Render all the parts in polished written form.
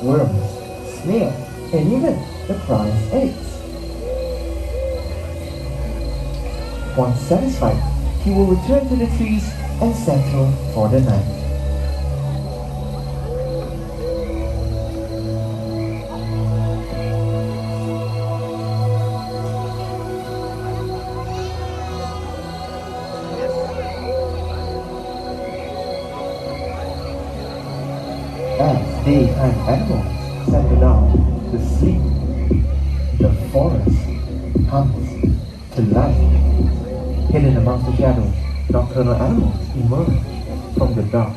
worms, snails, and even the fly's eggs. Once satisfied, he will return to the trees and settle for the night. As daytime animals settle down to sleep, the forest comes to life. Hidden amongst the shadows, nocturnal animals emerge from the dark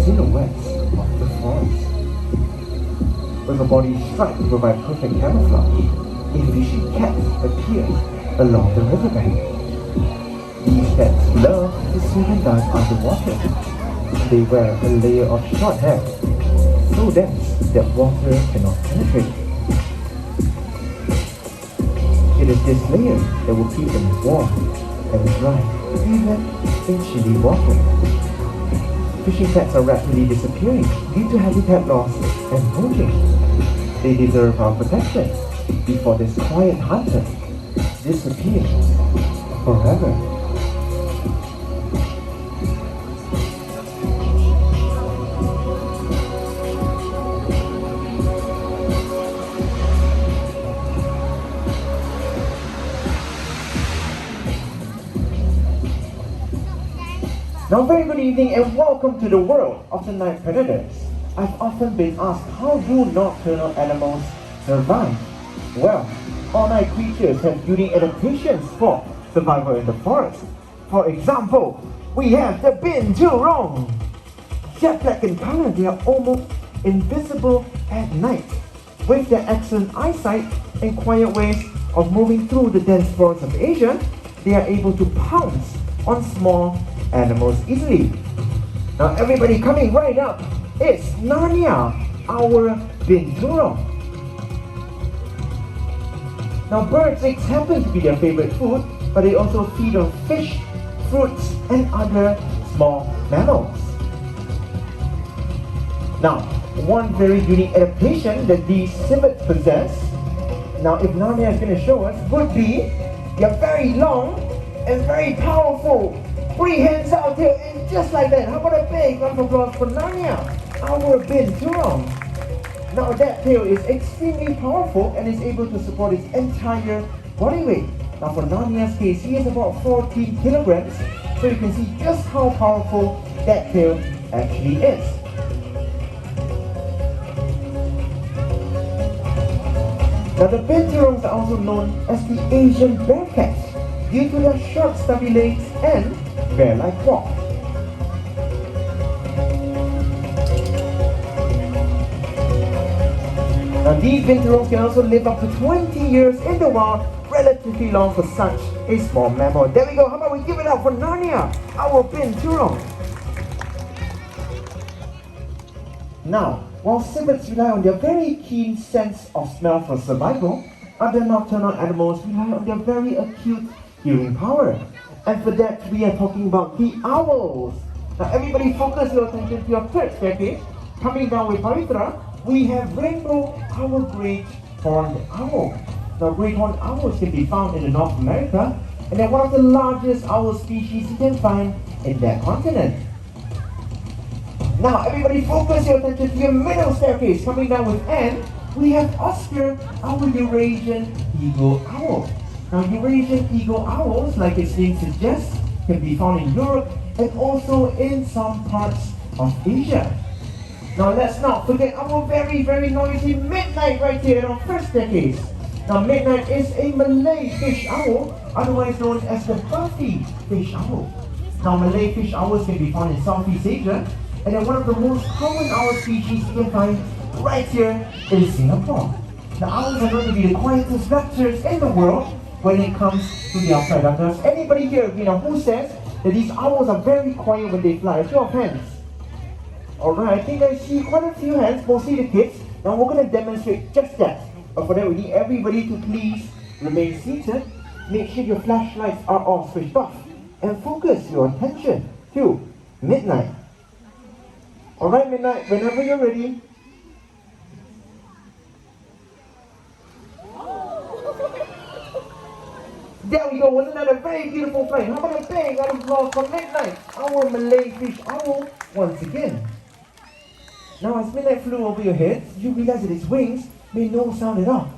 silhouettes of the forest. With a body striped to provide perfect camouflage, a fishy cat appears along the riverbank. These cats love to swim and dive underwater. They wear a layer of short hair so dense that water cannot penetrate. It is this layer that will keep them warm and dry, even in chilly water. Fishing cats are rapidly disappearing due to habitat loss and poaching. They deserve our protection before this quiet hunter disappears forever. Now, very good evening and welcome to the world of the night predators. I've often been asked, how do nocturnal animals survive? Well, all-night creatures have unique adaptations for survival in the forest. For example, we have the binturong. Jet black in color, they are almost invisible at night. With their excellent eyesight and quiet ways of moving through the dense forests of Asia, they are able to pounce on small animals easily. Now everybody coming right up is Narnia, our binturong. Now birds' eggs happen to be their favorite food, but they also feed on fish, fruits, and other small mammals. Now, one very unique adaptation that these civets possess, now if Narnia is going to show us, would be they're very long and very powerful. 3 hands out here, and just like that. How about a big round of applause for Narnia, our binturong? Now that tail is extremely powerful and is able to support its entire body weight. Now for Narnia's case, he is about 14 kilograms, so you can see just how powerful that tail actually is. Now the binturongs are also known as the Asian bear cats due to their short stubby legs and bear-like walk. Now these binturongs can also live up to 20 years in the wild, relatively long for such a small mammal. There we go, how about we give it up for Narnia, our binturong. Now, while civets rely on their very keen sense of smell for survival, other nocturnal animals rely on their very acute hearing power. And for that, we are talking about the owls. Now everybody focus your attention to your third staircase. Coming down with Pavitra, we have rainbow owl great horned owl. Now great horned owls can be found in North America, and they're one of the largest owl species you can find in that continent. Now everybody focus your attention to your middle staircase. Coming down with Anne, we have Oscar, our Eurasian eagle owl. Now Eurasian eagle owls, like its name suggests, can be found in Europe and also in some parts of Asia. Now let's not forget our very, very noisy Midnight right here on first staircase. Now Midnight is a Malay fish owl, otherwise known as the Buffy fish owl. Now Malay fish owls can be found in Southeast Asia, and they're one of the most common owl species you can find right here in Singapore. The owls are known to be the quietest raptors in the world when it comes to their predators. Anybody here, who says that these owls are very quiet when they fly? A show of hands. Alright, I think I see quite a few hands, mostly the kids. Now we're going to demonstrate just that. But for that, we need everybody to please remain seated. Make sure your flashlights are all switched off. And focus your attention to Midnight. Alright, Midnight, whenever you're ready. There we go, with another very beautiful flight. How about a big round of applause for Midnight, our Malay fish owl, once again. Now, as Midnight flew over your head, you realize that its wings made no sound at all.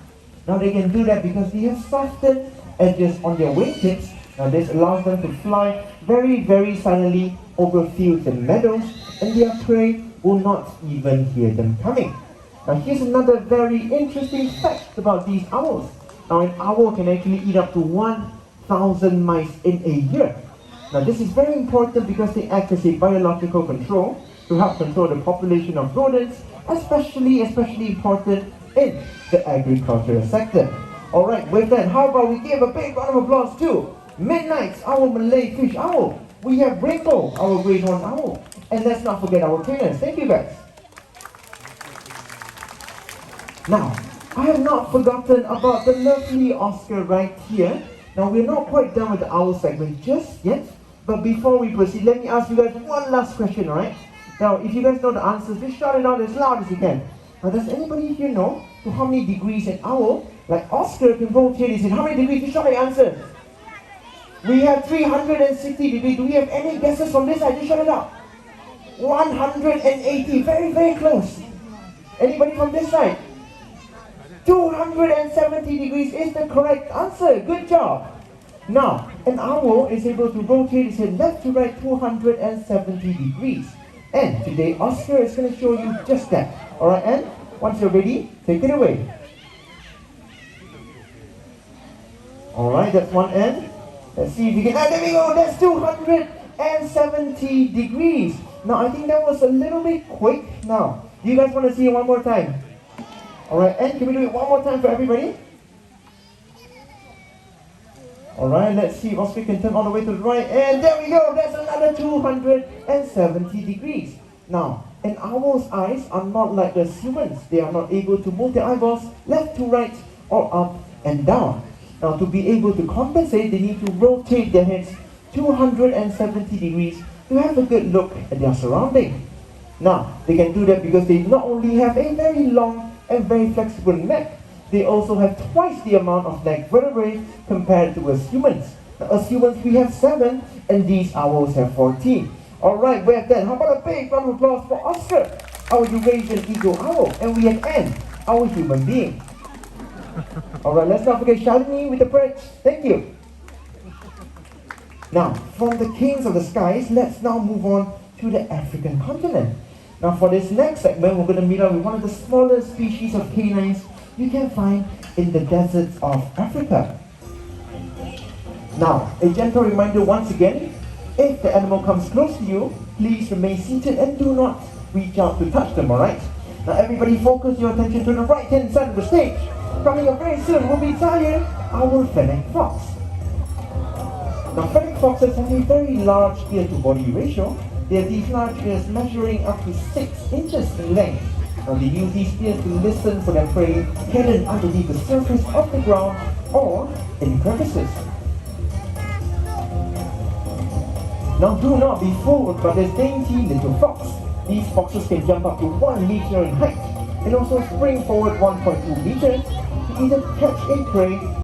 Now, they can do that because they have softened edges on their wingtips. Now, this allows them to fly very, very silently over fields and meadows, and their prey will not even hear them coming. Now, here's another very interesting fact about these owls. Now, an owl can actually eat up to 1,000 mice in a year. Now, this is very important because they act as a biological control to help control the population of rodents, especially important in the agricultural sector. Alright, with that, how about we give a big round of applause to Midnight, our Malay fish owl. We have Rainbow, our great horned owl. And let's not forget our trainers. Thank you guys. Now, I have not forgotten about the lovely Oscar right here. Now, we're not quite done with the owl segment just yet. But before we proceed, let me ask you guys one last question, alright? Now, if you guys know the answers, just shout it out as loud as you can. Now, does anybody here know to how many degrees an owl, like Oscar, can rotate his head? How many degrees? Just shout the answers. We have 360 degrees. Do we have any guesses from this side? Just shout it out. 180. Very, very close. Anybody from this side? 270 degrees is the correct answer. Good job. Now, an owl is able to rotate its head left to right 270 degrees. And today, Oscar is going to show you just that. Alright, and once you're ready, take it away. Alright, that's one end. Let's see if you can. Ah, there we go. That's 270 degrees. Now, I think that was a little bit quick. Now, do you guys want to see it one more time? Alright, and can we do it one more time for everybody? Alright, let's see if Oscar can turn all the way to the right. And there we go. That's another 270 degrees. Now, an owl's eyes are not like the humans. They are not able to move their eyeballs left to right or up and down. Now, to be able to compensate, they need to rotate their heads 270 degrees to have a good look at their surrounding. Now, they can do that because they not only have a very long and very flexible neck, they also have twice the amount of neck vertebrae compared to us humans. Now, us humans, we have 7, and these owls have 14. Alright, with that, how about a big round of applause for Oscar, our Eurasian eagle owl, and we have Anne, our human being. Alright, let's not forget Shalini with the perch. Thank you. Now, from the kings of the skies, let's now move on to the African continent. Now, for this next segment, we're going to meet up with one of the smallest species of canines you can find in the deserts of Africa. Now, a gentle reminder once again, if the animal comes close to you, please remain seated and do not reach out to touch them, alright? Now, everybody focus your attention to the right-hand side of the stage. Coming up very soon will be Talia, our fennec fox. Now, fennec foxes have a very large ear-to-body ratio. They have these large ears measuring up to 6 inches in length. Now, they use these ears to listen for their prey hidden underneath the surface of the ground or in crevices. Now, do not be fooled by this dainty little fox. These foxes can jump up to 1 meter in height and also spring forward 1.2 meters to either catch a prey